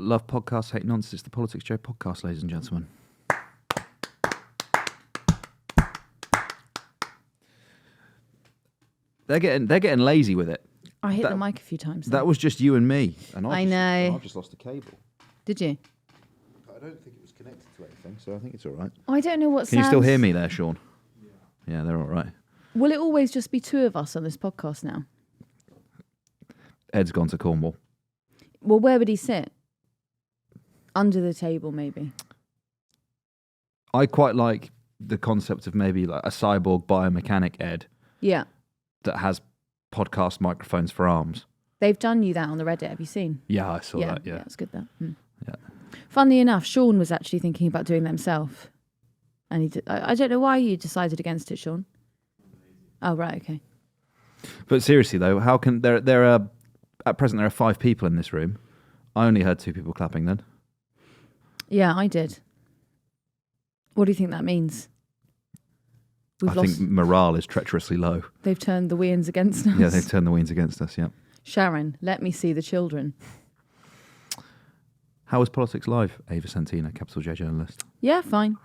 Love podcasts, hate nonsense. It's the PoliticsJOE podcast, ladies and gentlemen. They're getting lazy with it. I hit the mic a few times. That was just you and me. And I know. I've just lost a cable. Did you? I don't think it was connected to anything, so I think it's all right. I don't know what. Can you still hear me there, Sean? Yeah, they're all right. Will it always just be two of us on this podcast now? Ed's gone to Cornwall. Well, where would he sit? Under the table, maybe. I quite like the concept of maybe like a cyborg biomechanic Ed. Yeah. That has podcast microphones for arms. They've done you that on the Reddit. Have you seen? Yeah, I saw that. Yeah, it's good. That. Yeah. Funnily enough, Sean was actually thinking about doing that himself, and he did. I don't know why you decided against it, Sean. Oh right, okay. But seriously though, how can there are at present there are 5 people in this room. I only heard 2 people clapping then. Yeah, I did. What do you think that means? I think morale is treacherously low. They've turned the weans against us. Yeah, they've turned the weans against us, yeah. Sharon, let me see the children. How was Politics Live, Ava Santina, Capital J journalist? Yeah, fine.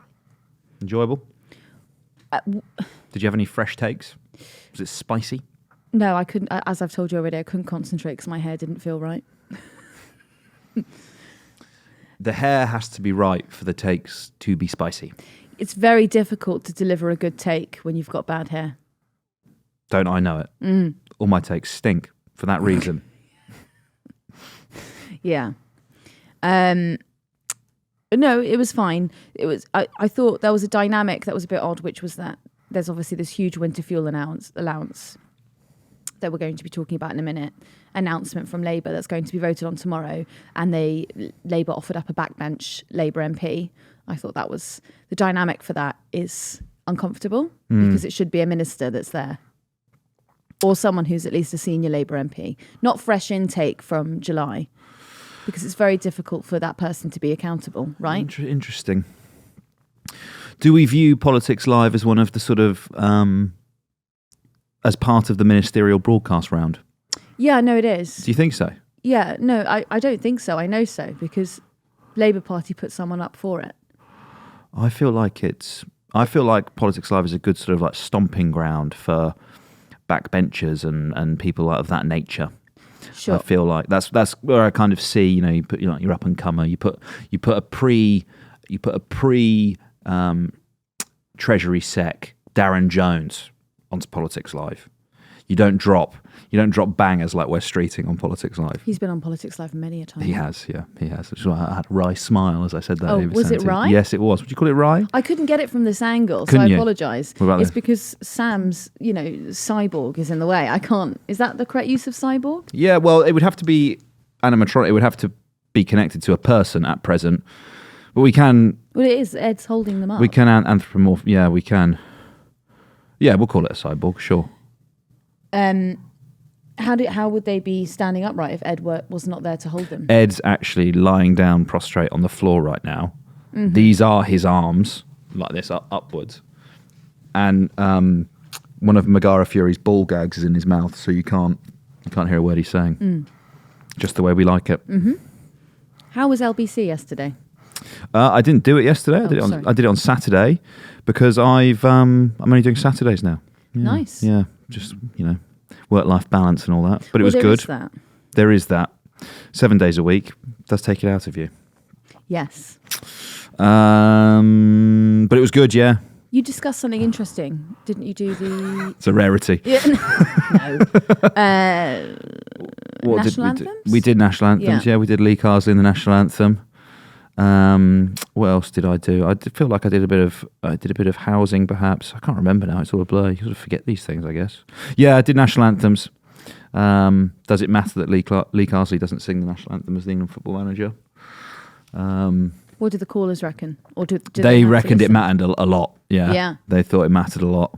Enjoyable? Did you have any fresh takes? Was it spicy? No, I couldn't. As I've told you already, I couldn't concentrate because my hair didn't feel right. The hair has to be right for the takes to be spicy. It's very difficult to deliver a good take when you've got bad hair. Don't I know it? All my takes stink for that reason. Yeah. No, it was fine. It was. I thought there was a dynamic that was a bit odd, which was that there's obviously this huge winter fuel allowance that we're going to be talking about in a minute. Announcement from Labour that's going to be voted on tomorrow, and Labour offered up a backbench Labour MP. I thought that was the dynamic for that is uncomfortable because it should be a minister that's there or someone who's at least a senior Labour MP, not fresh intake from July, because it's very difficult for that person to be accountable, right? Interesting. Do we view Politics Live as one of the sort of as part of the ministerial broadcast round? Yeah, no, it is. Do you think so? Yeah, no, I don't think so. I know so because Labour Party put someone up for it. I feel like Politics Live is a good sort of like stomping ground for backbenchers and people of that nature. Sure. I feel like that's where I kind of see, you put your up and comer, you put a pre Treasury Sec Darren Jones onto Politics Live. You don't drop bangers like Wes Streeting on Politics Live. He's been on Politics Live many a time. He has, yeah, he has. Which is why I had a wry smile as I said that. Oh, was it wry? Yes, it was. Would you call it wry? I couldn't get it from this angle, Couldn't so I you? apologise. It's because Sam's, cyborg is in the way. I can't. Is that the correct use of cyborg? Yeah, well, it would have to be animatronic. It would have to be connected to a person at present. But we can... Well, it is. Ed's holding them up. We can anthropomorph... Yeah, we can. Yeah, we'll call it a cyborg, sure. How would they be standing upright if Ed was not there to hold them? Ed's actually lying down prostrate on the floor right now. Mm-hmm. These are his arms, like this, upwards. And one of Megara Fury's ball gags is in his mouth, so you can't hear a word he's saying. Just the way we like it. Mm-hmm. How was LBC yesterday? I didn't do it yesterday. I did it on Saturday because I'm only doing Saturdays now. Yeah. Nice. Yeah, just work-life balance and all that. But it was good. There is that. 7 days a week does take it out of you. Yes. But it was good, yeah. You discussed something interesting, didn't you? Do the... It's a rarity. Yeah, no. National anthems? We did national anthems, yeah. We did Lee Carsley in the national anthem. What else did I do? I feel like I did a bit of housing, perhaps. I can't remember now. It's all a blur. You sort of forget these things, I guess. Yeah, I did national anthems. Does it matter that Lee Carsley doesn't sing the national anthem as the England football manager? What did the callers reckon? Or did they reckoned it mattered a lot. Yeah. Yeah. They thought it mattered a lot.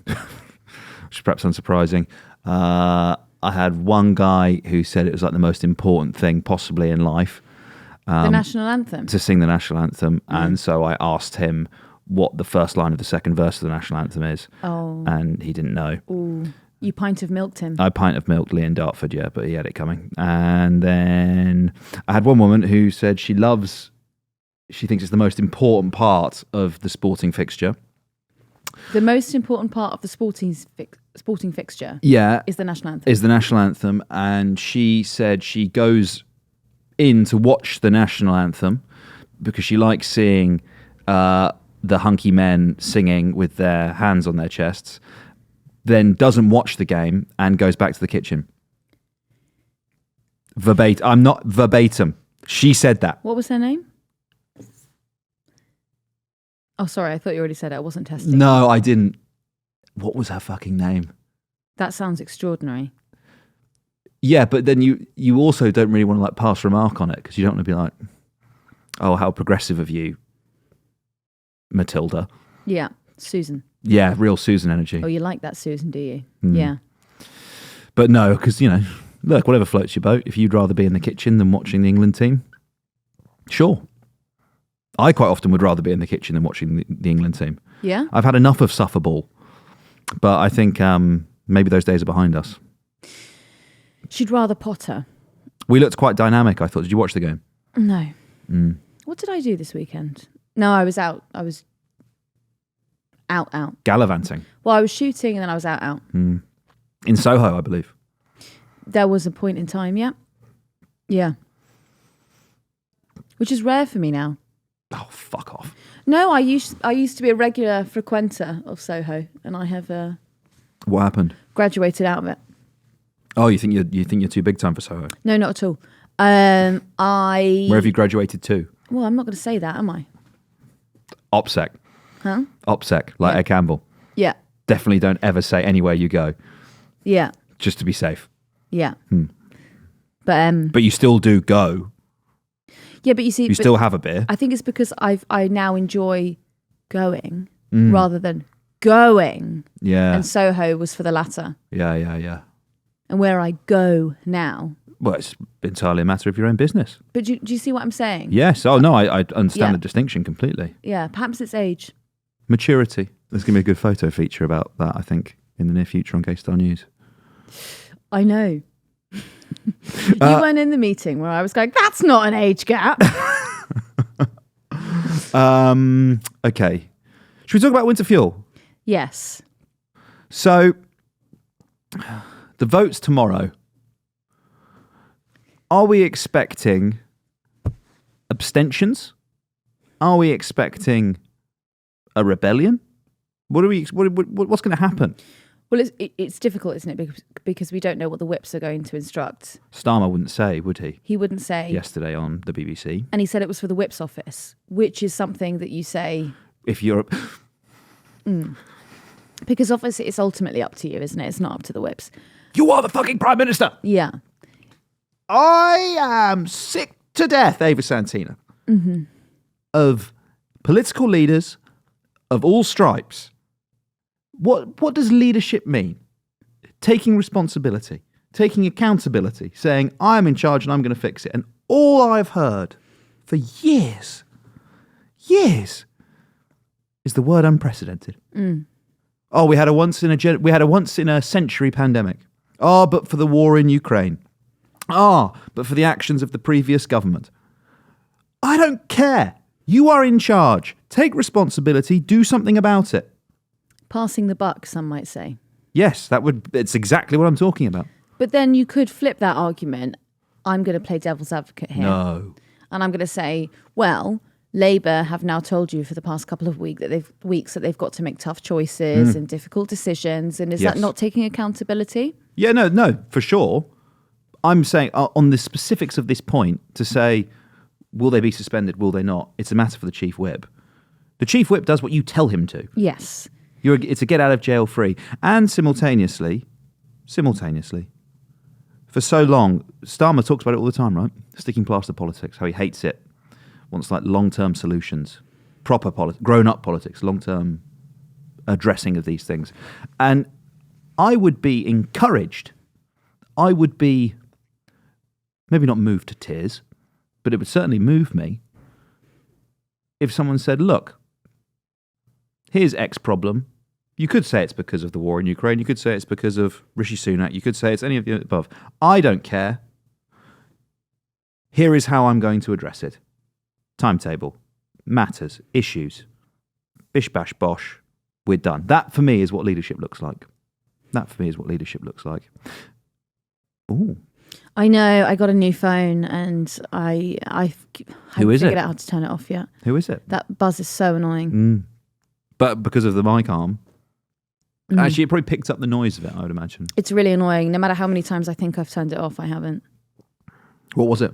Which is perhaps unsurprising. I had one guy who said it was like the most important thing possibly in life. The national anthem? To sing the national anthem. And so I asked him what the first line of the second verse of the national anthem is. Oh. And he didn't know. Ooh. You pint of milked him. I pint of milk Lee in Dartford, yeah, but he had it coming. And then I had one woman who said she thinks it's the most important part of the sporting fixture. The most important part of the sporting fixture, yeah, is the national anthem. Is the national anthem, and she said she goes in to watch the national anthem because she likes seeing the hunky men singing with their hands on their chests, then doesn't watch the game and goes back to the kitchen. Verbatim. I'm not verbatim. She said that. What was her name? Oh, sorry. I thought you already said it. I wasn't testing. No, I didn't. What was her fucking name? That sounds extraordinary. Yeah, but then you also don't really want to like pass remark on it because you don't want to be like, oh, how progressive of you, Matilda. Yeah, Susan. Yeah, real Susan energy. Oh, you like that Susan, do you? Mm. Yeah. But no, because, look, whatever floats your boat. If you'd rather be in the kitchen than watching the England team, sure. I quite often would rather be in the kitchen than watching the England team. Yeah? I've had enough of suffer ball. But I think maybe those days are behind us. She'd rather Potter. We looked quite dynamic, I thought. Did you watch the game? No. Mm. What did I do this weekend? No, I was out. I was out. Gallivanting. Well, I was shooting and then I was out. Mm. In Soho, I believe. There was a point in time, yeah. Yeah. Which is rare for me now. Oh, fuck off. No, I used to be a regular frequenter of Soho, and I have What happened? graduated out of it. Oh, you think you're too big time for Soho? No, not at all. Where have you graduated to? Well, I'm not going to say that, am I? OPSEC. Huh? OPSEC, like Ed Campbell. Yeah. Definitely don't ever say anywhere you go. Yeah. Just to be safe. Yeah. But you still do go. Yeah, but you see, You still have a beer. I think it's because I now enjoy going rather than going. Yeah. And Soho was for the latter. Yeah. And where I go now. Well, it's entirely a matter of your own business. But do you see what I'm saying? Yes. Oh, no, I understand Yeah. the distinction completely. Yeah, perhaps it's age. Maturity. There's going to be a good photo feature about that, I think, in the near future on K-Star News. I know. You weren't in the meeting where I was going, that's not an age gap. Okay. Should we talk about winter fuel? Yes. So, the vote's tomorrow. Are we expecting abstentions? Are we expecting a rebellion? What's going to happen? Well, it's difficult, isn't it? Because we don't know what the whips are going to instruct. Starmer wouldn't say, would he? He wouldn't say. Yesterday on the BBC. And he said it was for the whips office, which is something that you say. If you're... Because obviously it's ultimately up to you, isn't it? It's not up to the whips. You are the fucking Prime Minister! Yeah. I am sick to death, Ava Santina, of political leaders of all stripes. What does leadership mean? Taking responsibility, taking accountability, saying, I'm in charge and I'm going to fix it. And all I've heard for years, is the word unprecedented. Oh, we had a once in a century pandemic. Oh, but for the war in Ukraine. But for the actions of the previous government. I don't care. You are in charge. Take responsibility. Do something about it. Passing the buck, some might say. Yes, it's exactly what I'm talking about. But then you could flip that argument. I'm going to play devil's advocate here. No. And I'm going to say, well, Labour have now told you for the past couple of weeks that they've got to make tough choices and difficult decisions. And is that not taking accountability? Yeah, no, for sure. I'm saying on the specifics of this point to say, will they be suspended? Will they not? It's a matter for the Chief Whip. The Chief Whip does what you tell him to. Yes. It's a get out of jail free. And simultaneously, for so long, Starmer talks about it all the time, right? Sticking plaster politics, how he hates it. Wants like long-term solutions, proper grown-up politics, long-term addressing of these things. And I would be encouraged. I would be maybe not moved to tears, but it would certainly move me if someone said, look, here's X problem. You could say it's because of the war in Ukraine. You could say it's because of Rishi Sunak. You could say it's any of the above. I don't care. Here is how I'm going to address it. Timetable, matters, issues, bish bash bosh, we're done. That for me is what leadership looks like. Ooh. I know. I got a new phone and I Who is haven't figured it? out how to turn it off yet. Who is it? That buzz is so annoying. But because of the mic arm, actually it probably picked up the noise of it, I would imagine. It's really annoying. No matter how many times I think I've turned it off, I haven't. What was it?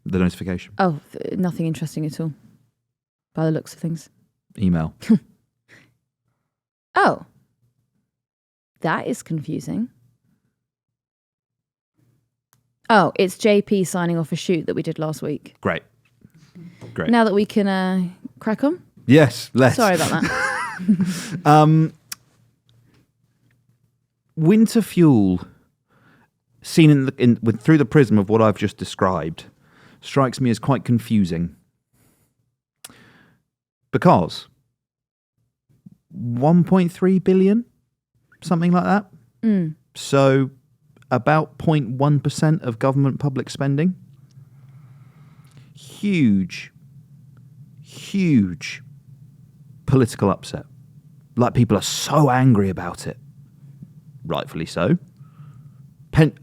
The notification? Oh, nothing interesting at all, by the looks of things. Email. Oh, that is confusing. Oh, it's JP signing off a shoot that we did last week. Great. Now that we can crack on? Yes, let's. Sorry about that. Winter fuel, seen through the prism of what I've just described, strikes me as quite confusing. Because 1.3 billion, something like that. So about 0.1% of government public spending. Huge political upset. Like, people are so angry about it. Rightfully so.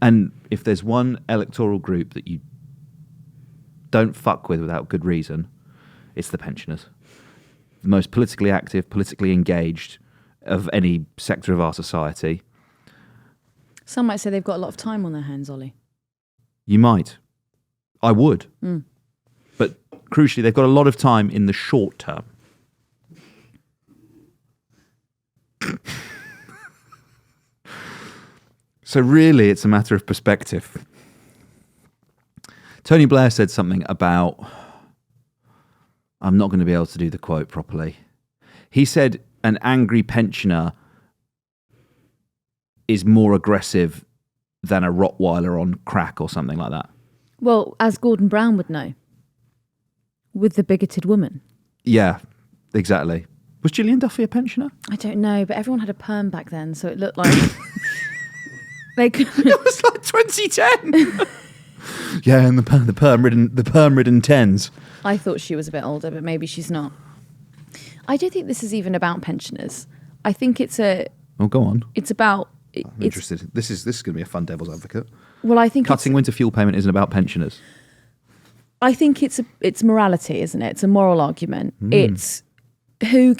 And if there's one electoral group that you don't fuck with without good reason, it's the pensioners. The most politically active, politically engaged of any sector of our society. Some might say they've got a lot of time on their hands, Ollie. You might. I would. But crucially, they've got a lot of time in the short term. So really, it's a matter of perspective. Tony Blair said something about... I'm not going to be able to do the quote properly. He said an angry pensioner is more aggressive than a Rottweiler on crack or something like that. Well, as Gordon Brown would know, with the bigoted woman. Yeah, exactly. Was Gillian Duffy a pensioner? I don't know, but everyone had a perm back then, so it looked like... It was like 2010. Yeah, and the perm-ridden tens. I thought she was a bit older, but maybe she's not. I don't think this is even about pensioners. I think it's a... Oh, go on. It's about... I'm interested. This is going to be a fun devil's advocate. Well, I think cutting winter fuel payment isn't about pensioners. I think it's morality, isn't it? It's a moral argument. It's where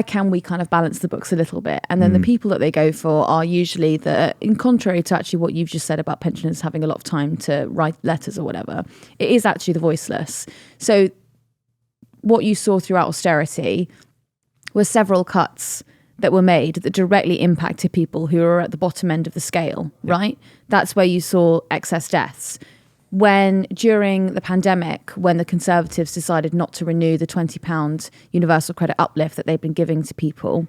can we kind of balance the books a little bit? And then the people that they go for are usually in contrary to actually what you've just said about pensioners having a lot of time to write letters or whatever, it is actually the voiceless. So what you saw throughout austerity were several cuts that were made that directly impacted people who are at the bottom end of the scale, right? That's where you saw excess deaths. When during the pandemic, when the Conservatives decided not to renew the £20 universal credit uplift that they'd been giving to people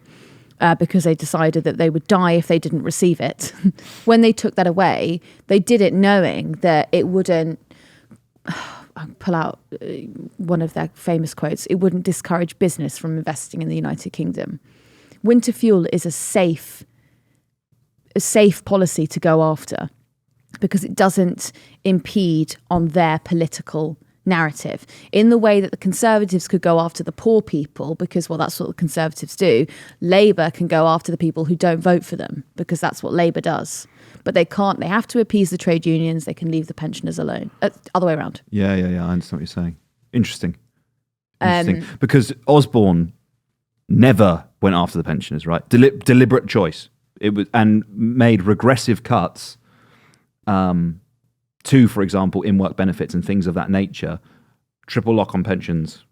because they decided that they would die if they didn't receive it, when they took that away, they did it knowing that it wouldn't, I'll pull out one of their famous quotes, it wouldn't discourage business from investing in the United Kingdom. Winter fuel is a safe policy to go after, because it doesn't impede on their political narrative in the way that the Conservatives could go after the poor people, because, well, that's what the Conservatives do. Labour can go after the people who don't vote for them, because that's what Labour does. But they can't. They have to appease the trade unions. They can leave the pensioners alone. Other way around. Yeah. I understand what you're saying. Interesting. Because Osborne never went after the pensioners, right? Deliberate choice. It was, and made regressive cuts to, for example, in-work benefits and things of that nature. Triple lock on pensions,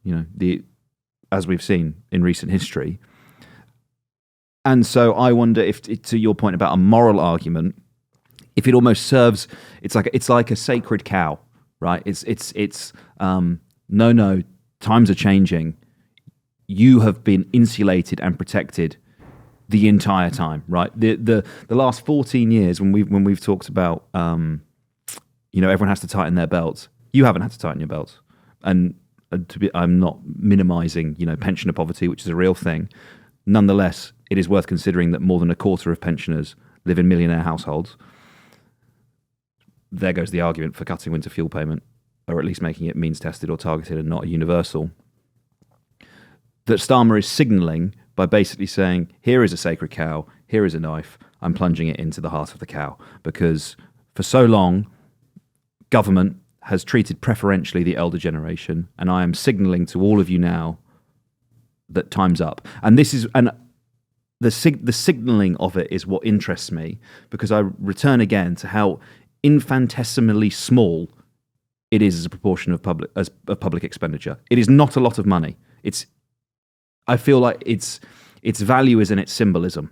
as we've seen in recent history. And so I wonder if, to your point about a moral argument, if it almost serves, it's like a sacred cow, right? It's no, times are changing. You have been insulated and protected the entire time, right? The last 14 years when we've talked about everyone has to tighten their belts. You haven't had to tighten your belts, and I'm not minimising pensioner poverty, which is a real thing. Nonetheless, it is worth considering that more than a quarter of pensioners live in millionaire households. There goes the argument for cutting winter fuel payment, or at least making it means tested or targeted and not a universal. That Starmer is signalling by basically saying, here is a sacred cow, here is a knife, I'm plunging it into the heart of the cow. Because for so long, government has treated preferentially the elder generation, and I am signalling to all of you now that time's up. And this is the signalling of it is what interests me, because I return again to how infinitesimally small it is as a proportion of public expenditure. It is not a lot of money. I feel like its value is in its symbolism,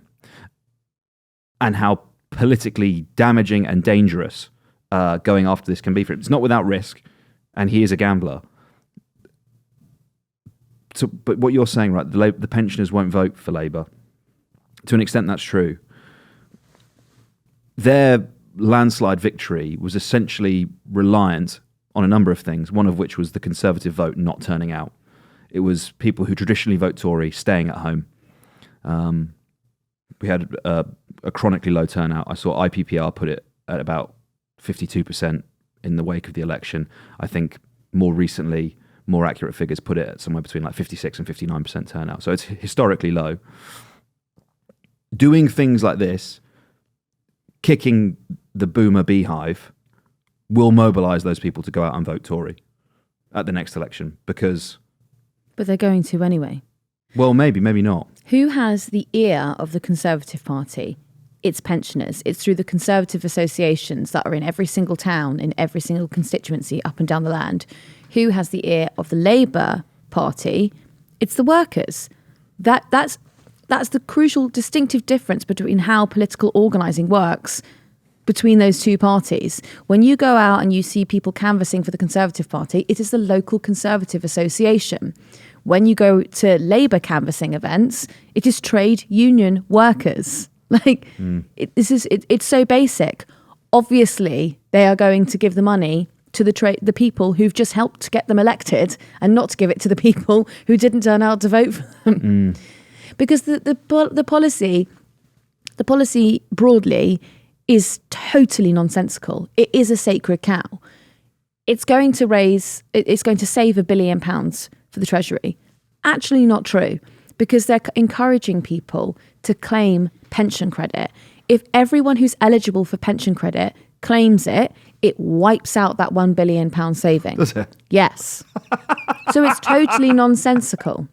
and how politically damaging and dangerous going after this can be for him. It's not without risk, and he is a gambler. So, but what you're saying, right, the pensioners won't vote for Labour. To an extent, that's true. Their landslide victory was essentially reliant on a number of things, one of which was the Conservative vote not turning out. It was people who traditionally vote Tory staying at home. We had a chronically low turnout. I saw IPPR put it at about 52% in the wake of the election. I think more recently, more accurate figures put it at somewhere between like 56 and 59% turnout. So it's historically low. Doing things like this, kicking the boomer beehive, will mobilise those people to go out and vote Tory at the next election, because... But they're going to anyway. Well, maybe not. Who has the ear of the Conservative Party? It's pensioners. It's through the Conservative associations that are in every single town, in every single constituency up and down the land. Who has the ear of the Labour Party? It's the workers. That's the crucial distinctive difference between how political organising works between those two parties. When you go out and you see people canvassing for the Conservative Party, it is the local Conservative association. When you go to Labour canvassing events, it is trade union workers. It's so basic. Obviously, they are going to give the money to the people who've just helped to get them elected, and not to give it to the people who didn't turn out to vote for them. Because the policy broadly is totally nonsensical. It is a sacred cow. It's going to save £1 billion for the Treasury. Actually not true, because they're encouraging people to claim pension credit. If everyone who's eligible for pension credit claims it, it wipes out that £1 billion saving. Does it? Yes. So it's totally nonsensical.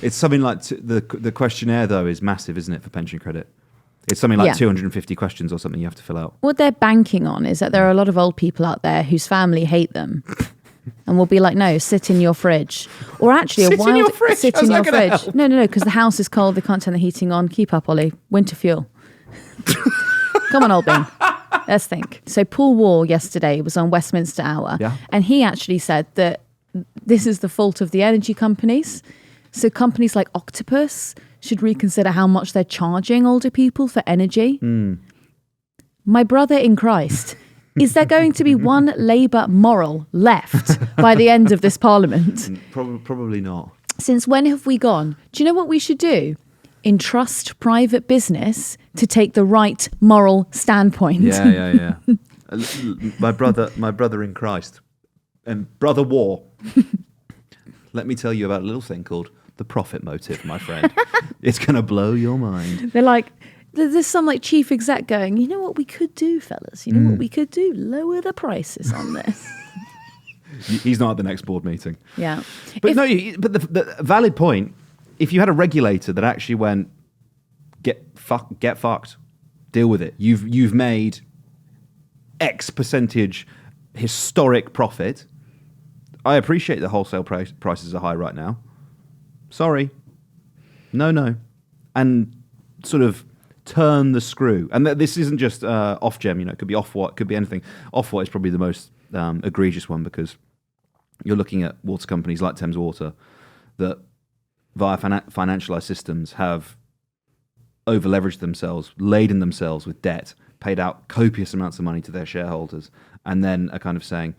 It's something like the questionnaire, though, is massive, isn't it, for pension credit? It's something like 250 questions or something you have to fill out. What they're banking on is that there are a lot of old people out there whose family hate them. And we'll be like, no, sit in your fridge. Or actually, sit in your fridge? No, because the house is cold. They can't turn the heating on. Keep up, Ollie. Winter fuel. Come on, old bean. Let's think. So Paul Wall yesterday was on Westminster Hour. Yeah. And he actually said that this is the fault of the energy companies. So companies like Octopus should reconsider how much they're charging older people for energy. My brother in Christ, is there going to be one Labour moral left by the end of this Parliament? Probably not. Since when have we gone? Do you know what we should do? Entrust private business to take the right moral standpoint. Yeah. My brother in Christ, and brother War. Let me tell you about a little thing called the profit motive, my friend. It's going to blow your mind. They're like, there's some like chief exec going, you know what we could do, fellas? You know what we could do? Lower the prices on this. He's not at the next board meeting. Yeah. But the valid point, if you had a regulator that actually went, get fucked, deal with it. You've made X percentage historic profit. I appreciate the wholesale prices are high right now. Sorry. No. And sort of turn the screw. And this isn't just Ofgem, it could be Ofwat, it could be anything. Ofwat is probably the most egregious one, because you're looking at water companies like Thames Water that via financialised systems have over-leveraged themselves, laden themselves with debt, paid out copious amounts of money to their shareholders, and then are kind of saying,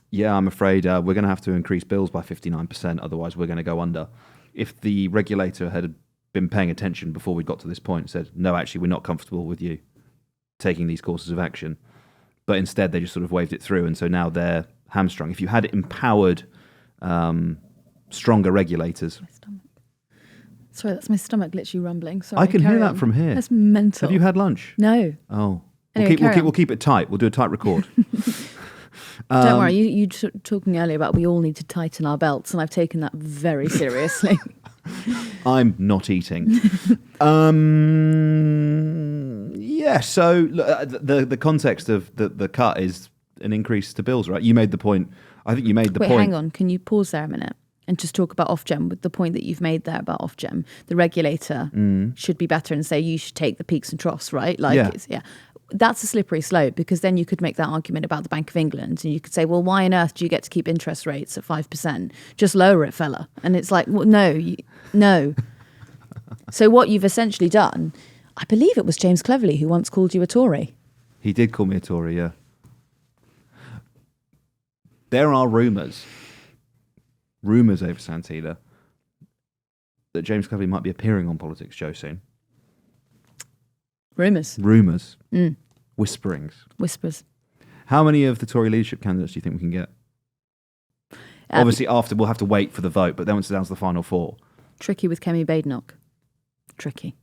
yeah, I'm afraid we're going to have to increase bills by 59%, otherwise we're going to go under. if the regulator had been paying attention before we got to this point and said, no, actually, we're not comfortable with you taking these courses of action. But instead, they just sort of waved it through. And so now they're hamstrung. If you had empowered, stronger regulators. My stomach. Sorry, that's my stomach literally rumbling. Sorry, I can hear that from here. That's mental. Have you had lunch? No. Oh. Anyway, We'll keep it tight. We'll do a tight record. Don't worry, you talking earlier about we all need to tighten our belts, and I've taken that very seriously. I'm not eating. Yeah, so the context of the cut is an increase to bills, right? You made the point. I think you made the point. Wait, hang on. Can you pause there a minute and just talk about Ofgem with the point that you've made there about Ofgem? The regulator should be better and say you should take the peaks and troughs, right? That's a slippery slope, because then you could make that argument about the Bank of England, and you could say, well, why on earth do you get to keep interest rates at 5%? Just lower it, fella. And it's like, well, no. So what you've essentially done, I believe it was James Cleverly who once called you a Tory. He did call me a Tory, yeah. There are rumours over Santida that James Cleverly might be appearing on PoliticsJOE soon. Rumours. Whisperings. Whispers. How many of the Tory leadership candidates do you think we can get? Obviously, after we'll have to wait for the vote, but then once it's down to the final four. Tricky with Kemi Badenoch. Tricky.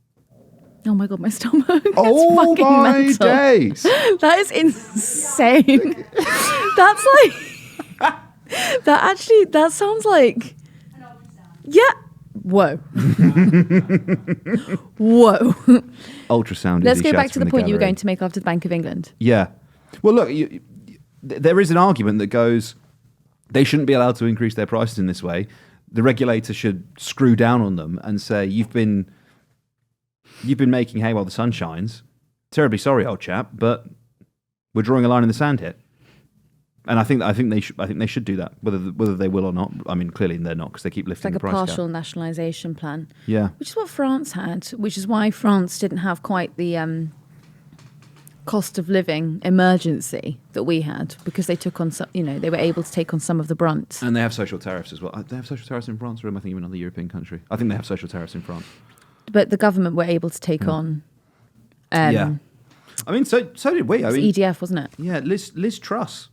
Oh my God, my stomach. Oh fucking my mental. days. That is insane. That's like... that sounds like... Yeah. Whoa. Whoa. Ultrasound. Let's go back to the point you were going to make after the Bank of England. Yeah. Well, look, there is an argument that goes, they shouldn't be allowed to increase their prices in this way. The regulator should screw down on them and say, you've been making hay while the sun shines. Terribly sorry, old chap, but we're drawing a line in the sand here. And I think they should do that, whether they will or not. I mean, clearly they're not, because they keep lifting the price cap. Like a partial nationalisation plan. Yeah. Which is what France had, which is why France didn't have quite the cost of living emergency that we had, because they took on they were able to take on some of the brunt. And they have social tariffs as well. They have social tariffs in France, or am I thinking of another European country? I think they have social tariffs in France. But the government were able to take on. Yeah. I mean, so did we. It was EDF, wasn't it? Yeah, Liz Truss.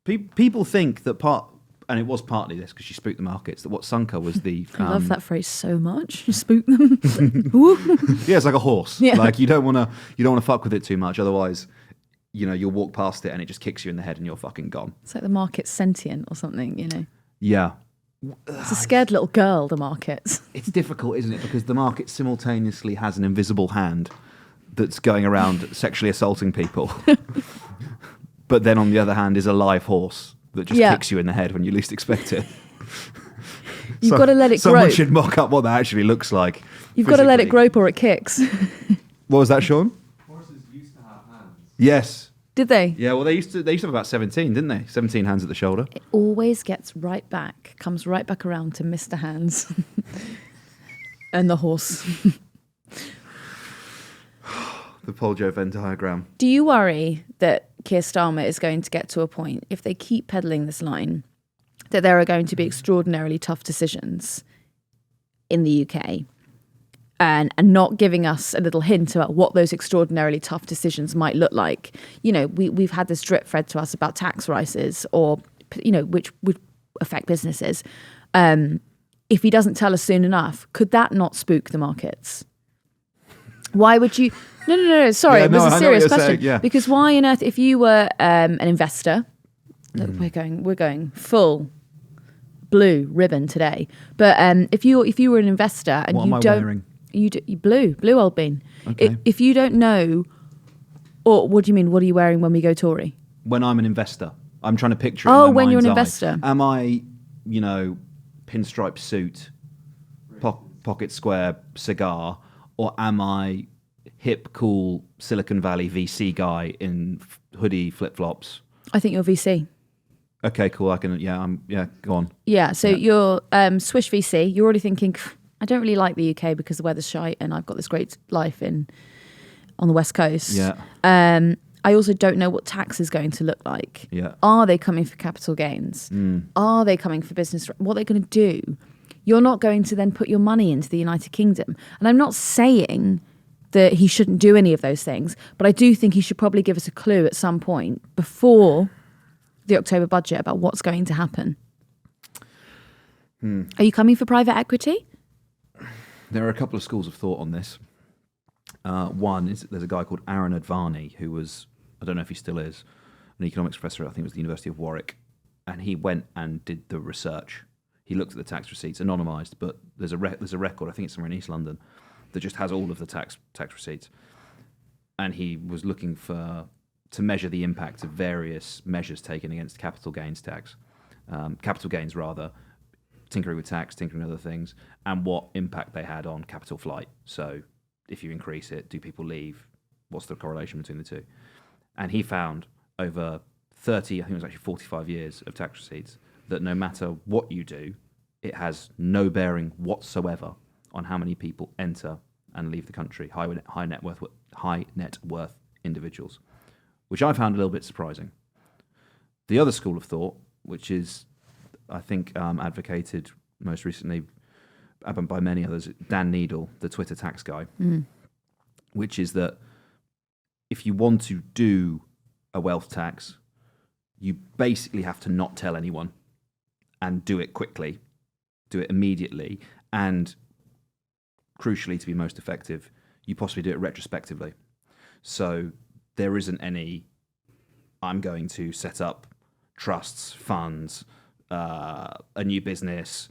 People think that and it was partly this because she spooked the markets, that what sunk her was the... I love that phrase so much. Spook them. Yeah, it's like a horse. Yeah. Like you don't want to fuck with it too much, otherwise, you'll walk past it and it just kicks you in the head and you're fucking gone. It's like the market's sentient or something, Yeah. It's a scared little girl, the market. It's difficult, isn't it? Because the market simultaneously has an invisible hand that's going around sexually assaulting people. But then on the other hand is a live horse that just kicks you in the head when you least expect it. You've got to let it grope. Someone should mock up what that actually looks like. You've got to let it grope or it kicks. What was that, Sean? Horses used to have hands. Yes. Did they? Yeah, well, they used to have about 17, didn't they? 17 hands at the shoulder. It always gets comes right back around to Mr. Hands and the horse. The PoliticsJOE Venn diagram. Do you worry that Keir Starmer is going to get to a point, if they keep peddling this line, that there are going to be extraordinarily tough decisions in the UK and not giving us a little hint about what those extraordinarily tough decisions might look like? We've had this drip fed to us about tax rises or, which would affect businesses. If he doesn't tell us soon enough, could that not spook the markets? Why would you... No. Sorry, it was a serious question. Saying, yeah. Because why on earth, if you were an investor, we're going full blue ribbon today. But if you were an investor and what am I wearing? You blue old bean. Okay. If you don't know, or what do you mean? What are you wearing when we go Tory? When I'm an investor, I'm trying to picture. Oh, it in my when you're an mind's eye. investor, am I, pinstripe suit, pocket square cigar, or am I hip, cool Silicon Valley VC guy in hoodie, flip flops? I think you're VC. Okay, cool. Go on. Yeah, so you're Swish VC. You're already thinking, I don't really like the UK because the weather's shite and I've got this great life on the West Coast. Yeah. I also don't know what tax is going to look like. Yeah. Are they coming for capital gains? Are they coming for business? What are they going to do? you're not going to then put your money into the United Kingdom. And I'm not saying that he shouldn't do any of those things, but I do think he should probably give us a clue at some point before the October budget about what's going to happen. Are you coming for private equity? There are a couple of schools of thought on this. One is there's a guy called Aaron Advani who was, I don't know if he still is, an economics professor, I think it was the University of Warwick, and he went and did the research. He looked at the tax receipts, anonymised, but there's a record, I think it's somewhere in East London, that just has all of the tax receipts. And he was looking to measure the impact of various measures taken against capital gains tax, tinkering with tax, tinkering with other things, and what impact they had on capital flight. So if you increase it, do people leave? What's the correlation between the two? And he found over 30, I think it was actually 45 years of tax receipts, that no matter what you do, it has no bearing whatsoever on how many people enter and leave the country, high net worth individuals, which I found a little bit surprising. The other school of thought, which is, I think, advocated most recently by many others, Dan Needle, the Twitter tax guy, which is that if you want to do a wealth tax, you basically have to not tell anyone and do it quickly, do it immediately, and crucially, to be most effective, you possibly do it retrospectively. So there isn't any, I'm going to set up trusts, funds, a new business,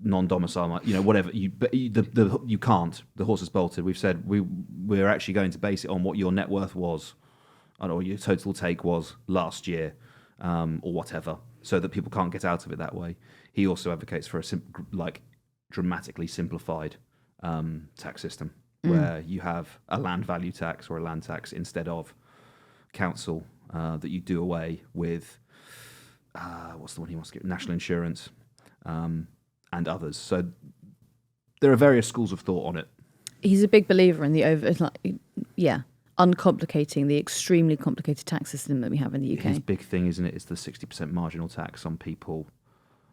non-domicile, whatever. You can't. The horse is bolted. We've said we're actually going to base it on what your net worth was, or your total take was last year, or whatever, so that people can't get out of it that way. He also advocates for a dramatically simplified tax system where you have a land value tax or a land tax instead of council, that you do away with. What's the one he wants to get? National insurance, and others. So there are various schools of thought on it. He's a big believer in the uncomplicating the extremely complicated tax system that we have in the UK. His big thing, isn't it, is the 60% marginal tax on people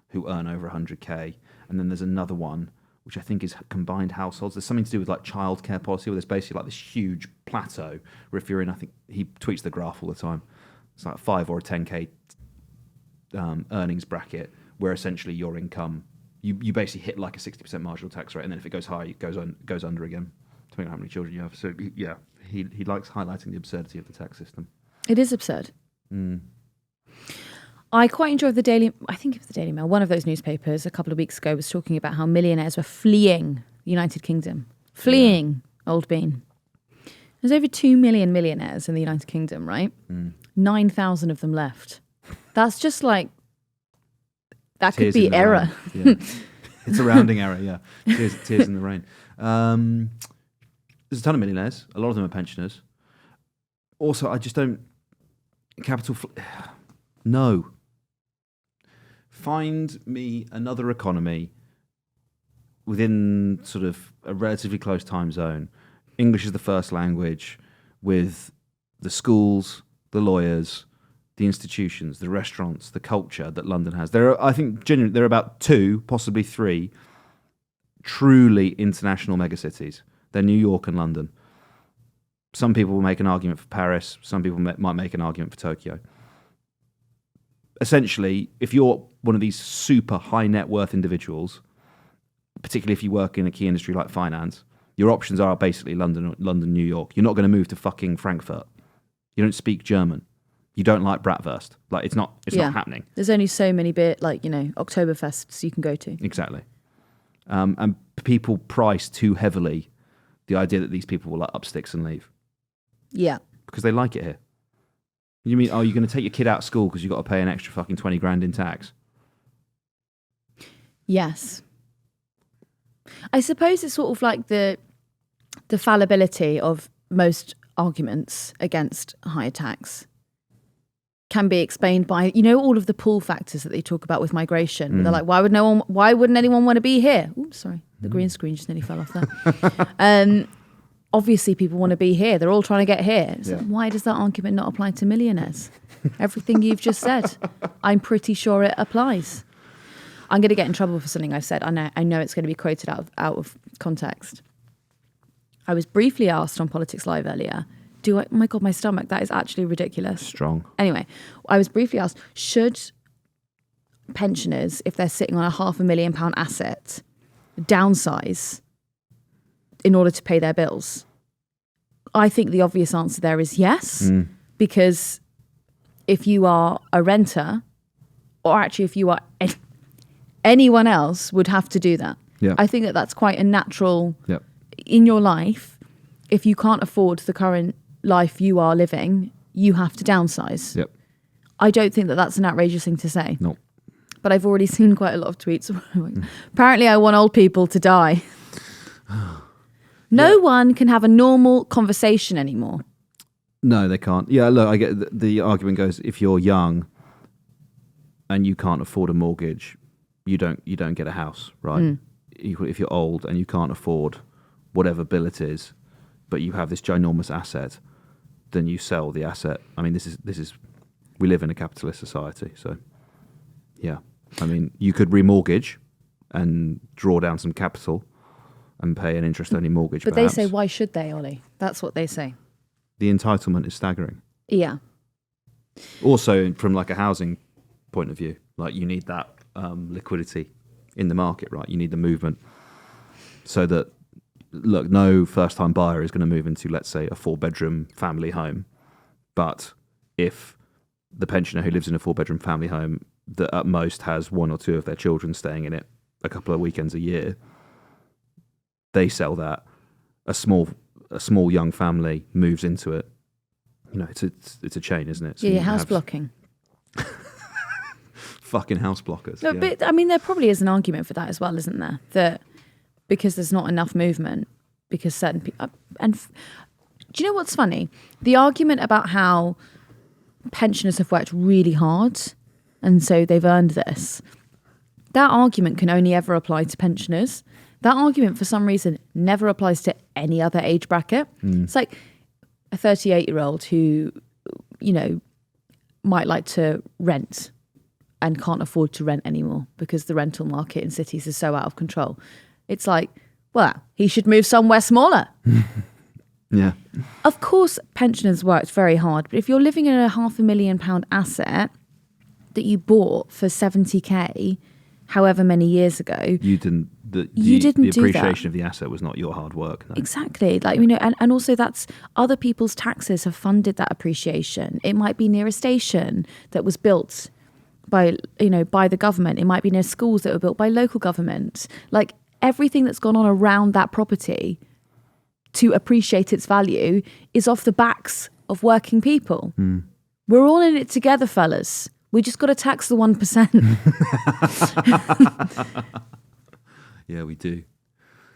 who earn over 100k. And then there's another one, which I think is combined households. There's something to do with like childcare policy, where there's basically like this huge plateau where if you're in, I think he tweets the graph all the time, it's like 5 or a 10k earnings bracket, where essentially your income, you basically hit like a 60% marginal tax rate, and then if it goes high, it goes under again, depending on how many children you have. So yeah, he likes highlighting the absurdity of the tax system. It is absurd. I quite enjoyed I think it was the Daily Mail, one of those newspapers a couple of weeks ago was talking about how millionaires were fleeing the United Kingdom. Old Bean. There's over 2 million millionaires in the United Kingdom, right? 9,000 of them left. That's just like, that tears could be error. Yeah. It's a rounding error, yeah. Tears in the rain. There's a ton of millionaires. A lot of them are pensioners. Also, I just don't... No. Find me another economy within sort of a relatively close time zone. English is the first language, with the schools, the lawyers, the institutions, the restaurants, the culture that London has. There are, I think, genuinely, there are about 2, possibly 3, truly international megacities. They're New York and London. Some people will make an argument for Paris. Some people might make an argument for Tokyo. Essentially, if you're one of these super high net worth individuals, particularly if you work in a key industry like finance, your options are basically London, New York. You're not going to move to fucking Frankfurt. You don't speak German. You don't like bratwurst. Like, it's not happening. There's only so many Oktoberfests you can go to. Exactly. And people price too heavily the idea that these people will like up sticks and leave. Yeah. Because they like it here. You mean, you're going to take your kid out of school because you've got to pay an extra fucking 20 grand in tax? Yes. I suppose it's sort of like the fallibility of most arguments against higher tax can be explained by, all of the pull factors that they talk about with migration. They're like, why wouldn't anyone want to be here? Oops, sorry. The green screen just nearly fell off there. Obviously, people want to be here. They're all trying to get here. So why does that argument not apply to millionaires? Everything you've just said, I'm pretty sure it applies. I'm going to get in trouble for something I've said. I know it's going to be quoted out of context. I was briefly asked on Politics Live earlier, oh my God, my stomach, that is actually ridiculous. Strong. Anyway, I was briefly asked, should pensioners, if they're sitting on a £500,000 asset, downsize in order to pay their bills? I think the obvious answer there is yes, because if you are a renter, or actually if you are anyone else would have to do that. Yeah. I think that that's quite a natural Yep. in your life. If you can't afford the current life you are living, you have to downsize. Yep. I don't think that that's an outrageous thing to say. No. But I've already seen quite a lot of tweets. Apparently I want old people to die. No one can have a normal conversation anymore. No, they can't. Yeah, look, I get the argument goes, if you're young and you can't afford a mortgage, you don't get a house, right? If you're old and you can't afford whatever bill it is, but you have this ginormous asset, then you sell the asset. I mean, this is we live in a capitalist society, so yeah. I mean, you could remortgage and draw down some capital and pay an interest-only mortgage. But perhaps. they say, why should they, Ollie? That's what they say. The entitlement is staggering. Yeah. Also, from like a housing point of view, like you need that liquidity in the market, right? You need the movement so that, look, no first-time buyer is going to move into, let's say, a 4-bedroom family home. But if the pensioner who lives in a 4-bedroom family home that at most has 1 or 2 of their children staying in it a couple of weekends a year, they sell that. A small young family moves into it. You know, it's a chain, isn't it? So Yeah, you house have blocking. fucking house blockers. No, yeah. but I mean, there probably is an argument for that as well, isn't there? That because there's not enough movement, because certain people... do you know what's funny? The argument about how pensioners have worked really hard and so they've earned this, that argument can only ever apply to pensioners. That argument, for some reason, never applies to any other age bracket. It's like a 38-year-old who, you know, might like to rent and can't afford to rent anymore because the rental market in cities is so out of control. It's like, well, he should move somewhere smaller. Yeah. Of course, pensioners worked very hard, but if you're living in a £500,000 asset that you bought for 70k, however many years ago, You didn't. The didn't do appreciation that. of the asset was not your hard work. No. Exactly. Like, you know, and also that's other people's taxes have funded that appreciation. It might be near a station that was built by the government. It might be near schools that were built by local government. Like everything that's gone on around that property to appreciate its value is off the backs of working people. We're all in it together, fellas. We just got to tax the 1%. Yeah, we do.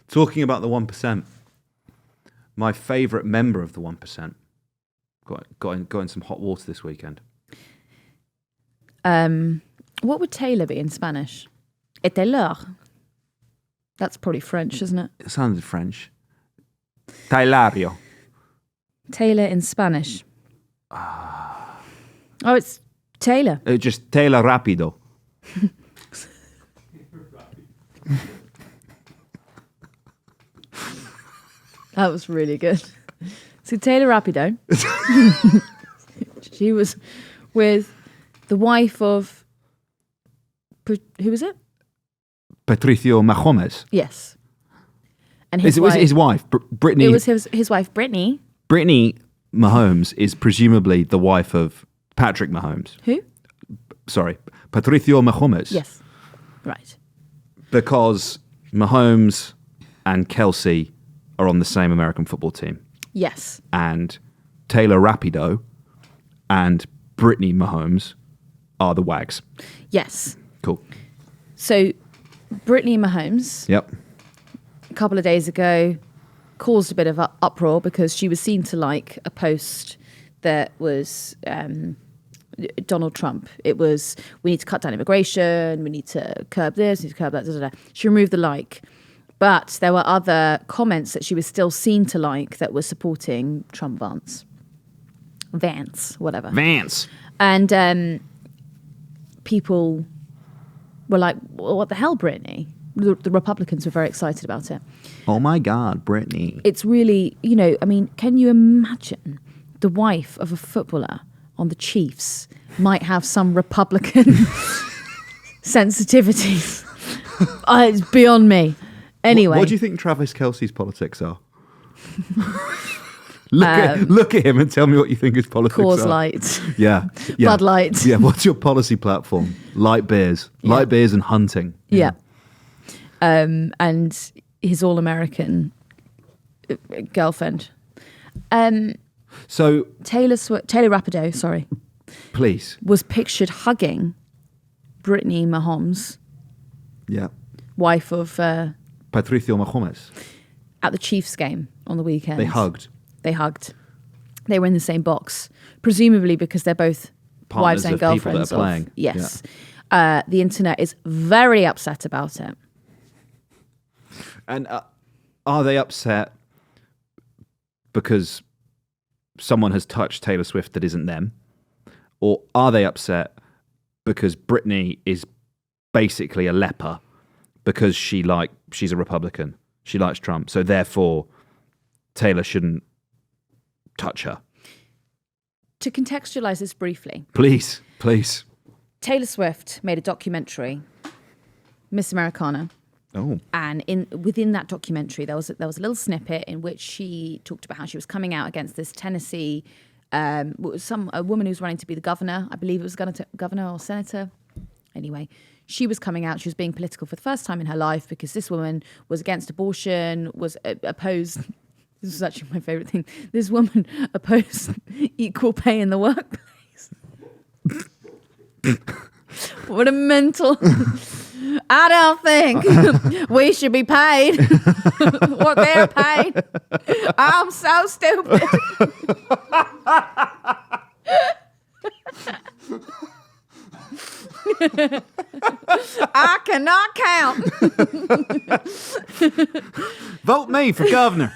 Talking about the 1%, my favourite member of the 1% got in some hot water this weekend. What would Taylor be in Spanish? Taylor. That's probably French, isn't it? It sounded French. Tailario. Taylor in Spanish. Oh, it's Taylor. Just Taylor Rapido. That was really good. So Taylor Rapido, she was with the wife of, who was it? Patricio Mahomes. Yes. And Was it his wife, Brittany? It was his wife, Brittany. Brittany Mahomes is presumably the wife of Patrick Mahomes. Who? Sorry, Patricio Mahomes. Yes. Right. Because Mahomes and Kelsey are on the same American football team. Yes. And Taylor Rapido and Brittany Mahomes are the Wags. Yes. Cool. So Brittany Mahomes, Yep. a couple of days ago, caused a bit of uproar because she was seen to like a post that was Donald Trump. It was, we need to cut down immigration, we need to curb this, we need to curb that, da, da, da. She removed the like. But there were other comments that she was still seen to like that were supporting Trump Vance, whatever. Vance. And people were like, well, what the hell, Britney? The Republicans were very excited about it. Oh my God, Britney. It's really, I mean, can you imagine the wife of a footballer on the Chiefs might have some Republican sensitivities? It's beyond me. Anyway. What do you think Travis Kelce's politics are? Look at him and tell me what you think his politics Coors are. Light. Yeah. Bud Light. Yeah, what's your policy platform? Light beers. Yeah. Light beers and hunting. Yeah. And his all-American girlfriend. So Taylor Rapido, sorry, please. was pictured hugging Brittany Mahomes, Yeah. wife of Patricio Mahomes. at the Chiefs game on the weekend. They hugged. They were in the same box, presumably because they're both Partners wives and of people that girlfriends are playing. Yes. The internet is very upset about it. And are they upset because someone has touched Taylor Swift that isn't them? Or are they upset because Britney is basically a leper because she's a Republican? She likes Trump. So therefore, Taylor shouldn't touch her. To contextualize this briefly. Please. Taylor Swift made a documentary, Miss Americana. Oh. And within that documentary, there was a little snippet in which she talked about how she was coming out against this Tennessee, a woman who was running to be the governor. I believe it was governor or senator. Anyway, she was coming out. She was being political for the first time in her life because this woman was against abortion, was opposed. This was actually my favorite thing. This woman opposed equal pay in the workplace. What a mental... I don't think we should be paid what they're paid. I'm so stupid. I cannot count. Vote me for governor.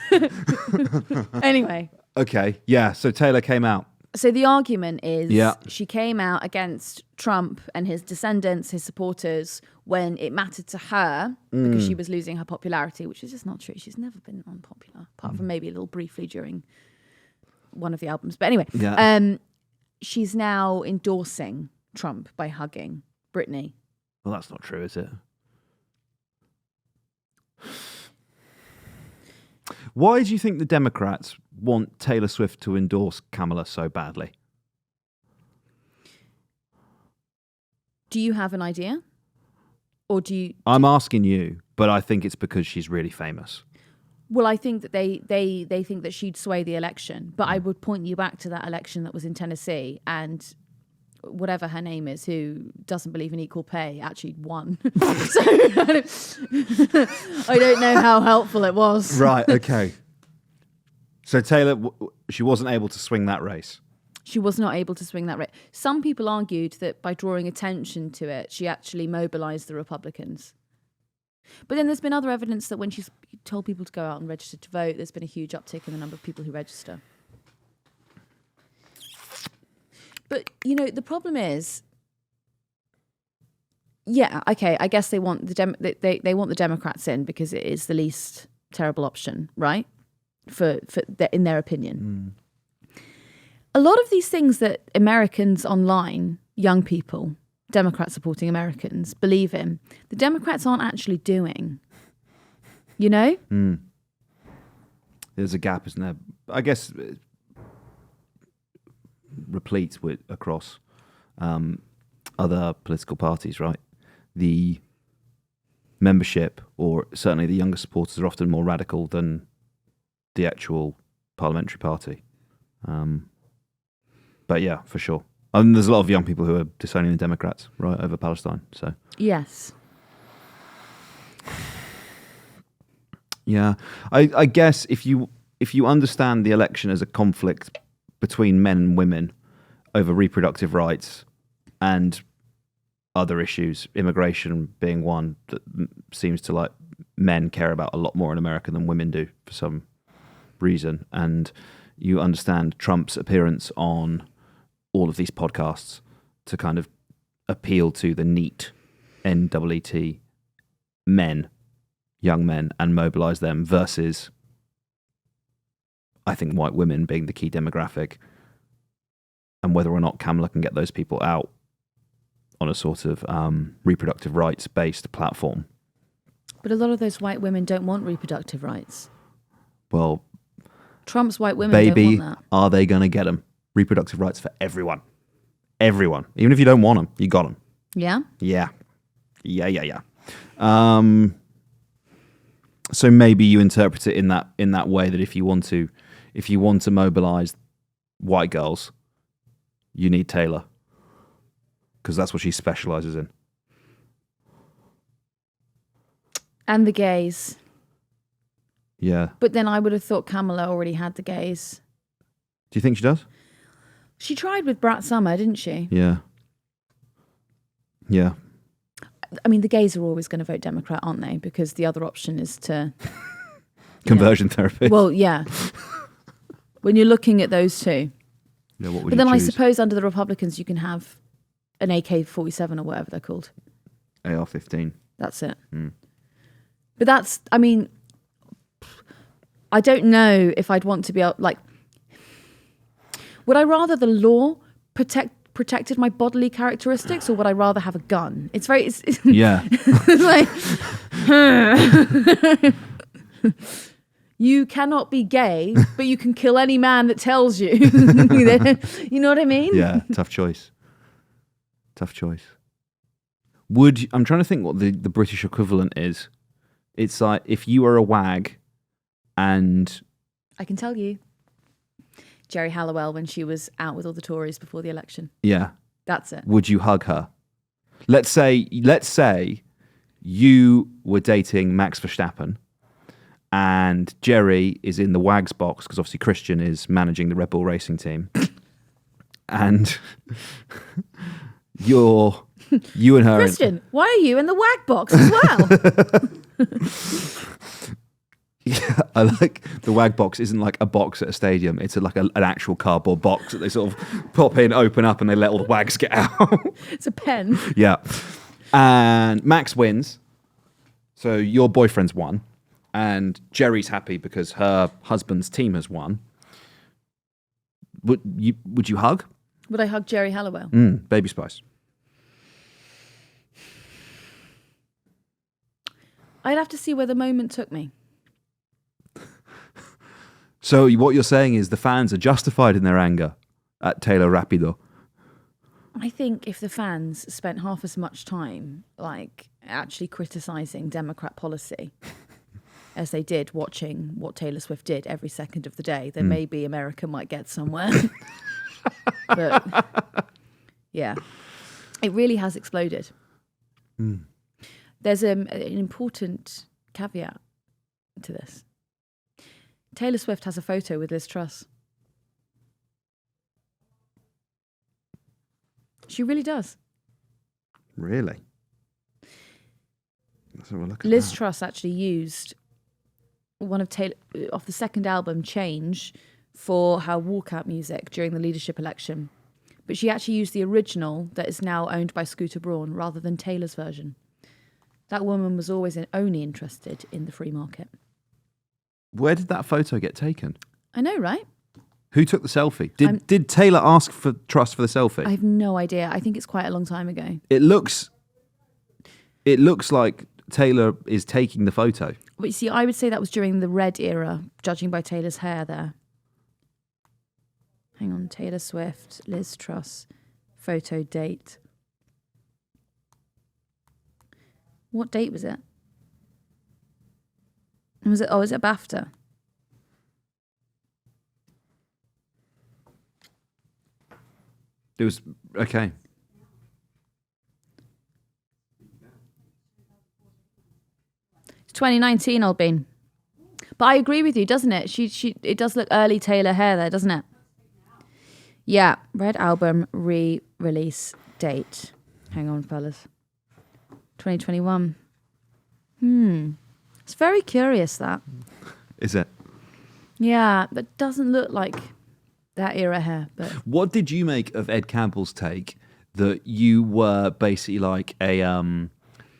Anyway. Okay, yeah, so Taylor came out. So the argument is Yeah. she came out against Trump and his descendants, his supporters, when it mattered to her because she was losing her popularity, which is just not true. She's never been unpopular, apart from maybe a little briefly during one of the albums. But anyway, she's now endorsing Trump by hugging Britney. Well, that's not true, is it? Why do you think the Democrats want Taylor Swift to endorse Kamala so badly? Do you have an idea? Or do you... I'm asking you, but I think it's because she's really famous. Well, I think that they think that she'd sway the election. But I would point you back to that election that was in Tennessee, and whatever her name is, who doesn't believe in equal pay, actually won. So I don't know how helpful it was. Right, okay. So Taylor, she wasn't able to swing that race. She was not able to swing that race. Some people argued that by drawing attention to it, she actually mobilized the Republicans. But then there's been other evidence that when she's told people to go out and register to vote, there's been a huge uptick in the number of people who register. But, the problem is, yeah, okay, I guess they want they want the Democrats in because it is the least terrible option, right? In their opinion. A lot of these things that Americans online, young people, Democrat supporting Americans, believe in, the Democrats aren't actually doing. There's a gap, isn't there? I guess replete with across other political parties, right? The membership, or certainly the younger supporters, are often more radical than the actual parliamentary party. But yeah, for sure. And there's a lot of young people who are disowning the Democrats, right, over Palestine. So Yes. yeah, I guess if you understand the election as a conflict between men and women over reproductive rights and other issues, immigration being one that seems to like men care about a lot more in America than women do for some reason, and you understand Trump's appearance on all of these podcasts to kind of appeal to the neat NEET men, young men, and mobilise them versus, I think, white women being the key demographic, and whether or not Kamala can get those people out on a sort of reproductive rights-based platform. But a lot of those white women don't want reproductive rights. Well, Trump's white women baby, don't want that. are they going to get them? Reproductive rights for everyone. Everyone. Even if you don't want them, you got them. Yeah? Yeah. So maybe you interpret it in that way, that if you want to mobilise white girls, you need Taylor, because that's what she specialises in. And the gays. Yeah. But then I would have thought Kamala already had the gays. Do you think she does? She tried with Brat Summer, didn't she? Yeah. Yeah. I mean, the gays are always going to vote Democrat, aren't they? Because the other option is to... Conversion therapy. Well, yeah. When you're looking at those two. Yeah, what would But then you I choose? suppose under the Republicans you can have an AK-47 or whatever they're called. AR-15. That's it. Mm. But that's, I mean, I don't know if I'd want to be like, would I rather the law protected my bodily characteristics, or would I rather have a gun? It's very, it's Yeah. it's like, you cannot be gay, but you can kill any man that tells you. You know what I mean? Yeah, tough choice. I'm trying to think what the British equivalent is. It's like if you were a wag and... I can tell you. Jerry Halliwell, when she was out with all the Tories before the election. Yeah. That's it. Would you hug her? Let's say you were dating Max Verstappen and Jerry is in the wags box, because obviously Christian is managing the Red Bull racing team. And you and her... Christian, why are you in the wag box as well? Yeah, I like the wag box isn't like a box at a stadium. It's like an actual cardboard box that they sort of pop in, open up, and they let all the wags get out. It's a pen. Yeah. And Max wins. So your boyfriend's won. And Jerry's happy because her husband's team has won. Would you hug? Would I hug Jerry Halliwell? Baby Spice. I'd have to see where the moment took me. So what you're saying is the fans are justified in their anger at Taylor Rapido. I think if the fans spent half as much time like actually criticising Democrat policy as they did watching what Taylor Swift did every second of the day, then maybe America might get somewhere. But yeah, it really has exploded. There's an important caveat to this. Taylor Swift has a photo with Liz Truss. She really does. Really? Let's have a look at Liz that. Truss actually used one of Taylor off the second album, Change, for her walkout music during the leadership election. But she actually used the original that is now owned by Scooter Braun rather than Taylor's version. That woman was always only interested in the free market. Where did that photo get taken? I know, right? Who took the selfie? Did Taylor ask for Truss for the selfie? I have no idea. I think it's quite a long time ago. It looks like Taylor is taking the photo. But you see, I would say that was during the Red era, judging by Taylor's hair there. Hang on, Taylor Swift, Liz Truss, photo date. What date was it? Was it BAFTA? It was okay. It's 2019, Albin. But I agree with you, doesn't it? It does look early Taylor hair there, doesn't it? Yeah, Red Album re-release date. Hang on, fellas. 2021. It's very curious, that. Is it? Yeah, that doesn't look like that era hair. But What did you make of Ed Campbell's take that you were basically like a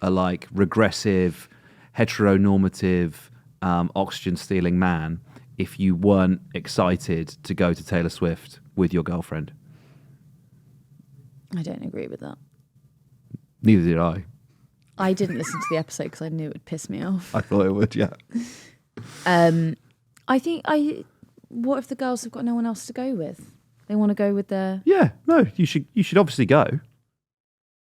a like regressive, heteronormative, oxygen-stealing man if you weren't excited to go to Taylor Swift with your girlfriend? I don't agree with that. Neither did I. I didn't listen to the episode because I knew it would piss me off. I thought it would, yeah. What if the girls have got no one else to go with? They want to go with their... Yeah, no, you should obviously go.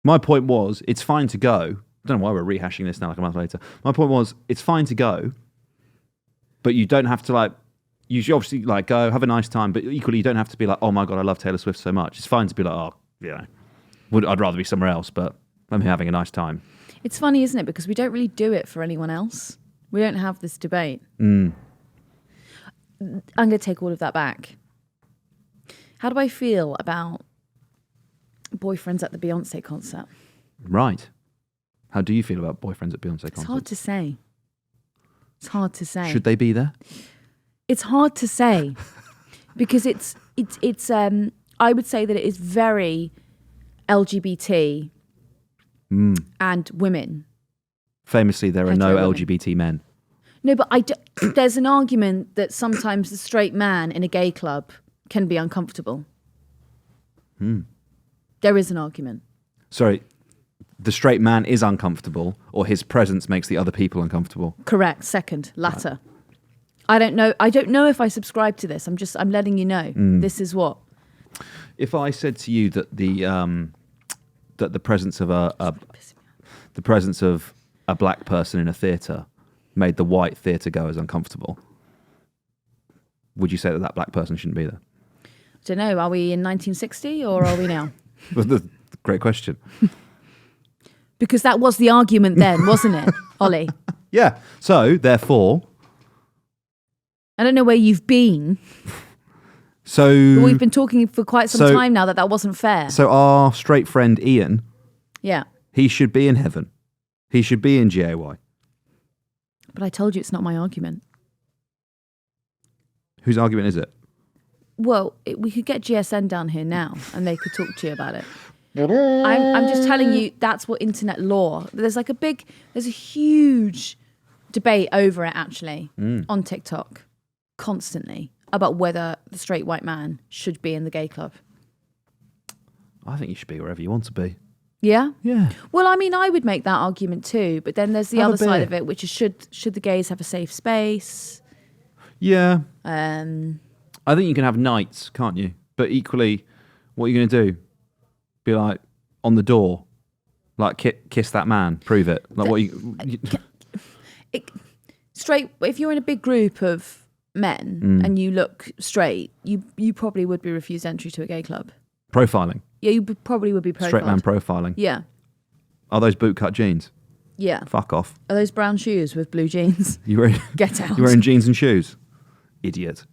My point was, it's fine to go. I don't know why we're rehashing this now like a month later. My point was, it's fine to go, but you don't have to like, you should obviously like go, have a nice time, but equally you don't have to be like, oh my God, I love Taylor Swift so much. It's fine to be like, oh, yeah, I'd rather be somewhere else, but I'm having a nice time. It's funny, isn't it? Because we don't really do it for anyone else. We don't have this debate. Mm. I'm going to take all of that back. How do I feel about boyfriends at the Beyonce concert? Right. How do you feel about boyfriends at Beyonce concerts? It's hard to say. It's hard to say. Should they be there? It's hard to say because it's I would say that it is very LGBT and women. Famously, there are no Hetero women. LGBT men. No, but there's an argument that sometimes the straight man in a gay club can be uncomfortable. There is an argument. Sorry, the straight man is uncomfortable, or his presence makes the other people uncomfortable? Correct. Second, latter. Right. I don't know if I subscribe to this. I'm letting you know. This is what. If I said to you that the presence of a black person in a theatre made the white theatre goers uncomfortable, would you say that black person shouldn't be there? I don't know. Are we in 1960 or are we now? Great question. Because that was the argument then, wasn't it, Ollie? Yeah. So, therefore... I don't know where you've been. So... But we've been talking for quite some time now that wasn't fair. So our straight friend Ian... Yeah. He should be in heaven. He should be in GAY. But I told you it's not my argument. Whose argument is it? Well, we could get GSN down here now and they could talk to you about it. I'm just telling you that's what internet law. There's a huge debate over it actually on TikTok constantly about whether the straight white man should be in the gay club. I think you should be wherever you want to be. Yeah? Yeah. Well, I mean, I would make that argument too, but then there's the other side of it, which is should the gays have a safe space? Yeah. I think you can have nights, can't you? But equally, what are you going to do? Be like, on the door, like kiss that man, prove it. Like straight, if you're in a big group of men and you look straight, you probably would be refused entry to a gay club. Profiling. Yeah, you probably would be profiled. Straight man profiling. Yeah. Are those bootcut jeans? Yeah. Fuck off. Are those brown shoes with blue jeans? Get out. You're wearing jeans and shoes? Idiot.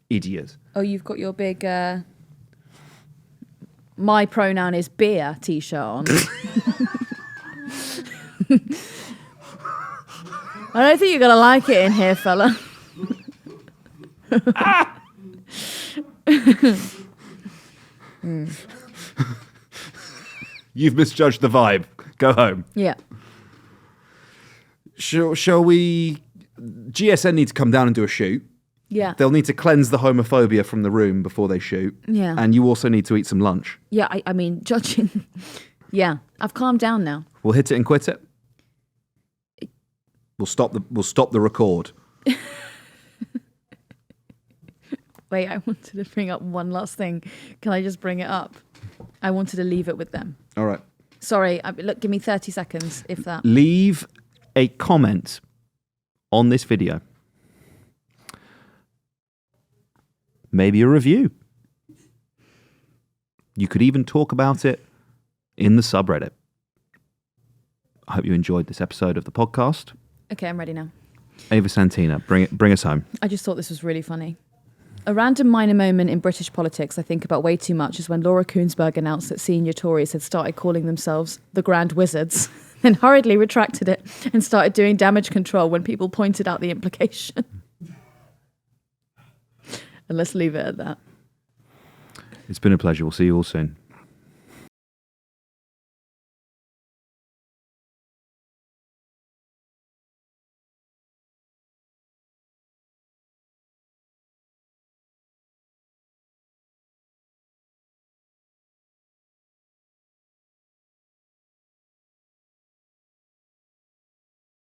Idiot. Oh, you've got your big my pronoun is beer t-shirt on. I don't think you're going to like it in here, fella. You've misjudged the vibe. Go home. Yeah. Shall we... GSN need to come down and do a shoot. Yeah. They'll need to cleanse the homophobia from the room before they shoot. Yeah. And you also need to eat some lunch. Yeah, I mean, judging... Yeah, I've calmed down now. We'll hit it and quit it. We'll stop the record. Wait, I wanted to bring up one last thing. Can I just bring it up? I wanted to leave it with them. All right. Sorry, look, give me 30 seconds, if that. Leave a comment on this video. Maybe a review. You could even talk about it in the subreddit. I hope you enjoyed this episode of the podcast. Okay, I'm ready now. Ava Santina, bring us home. I just thought this was really funny. A random minor moment in British politics I think about way too much is when Laura Kuenssberg announced that senior Tories had started calling themselves the Grand Wizards, then hurriedly retracted it and started doing damage control when people pointed out the implication. And let's leave it at that. It's been a pleasure. We'll see you all soon.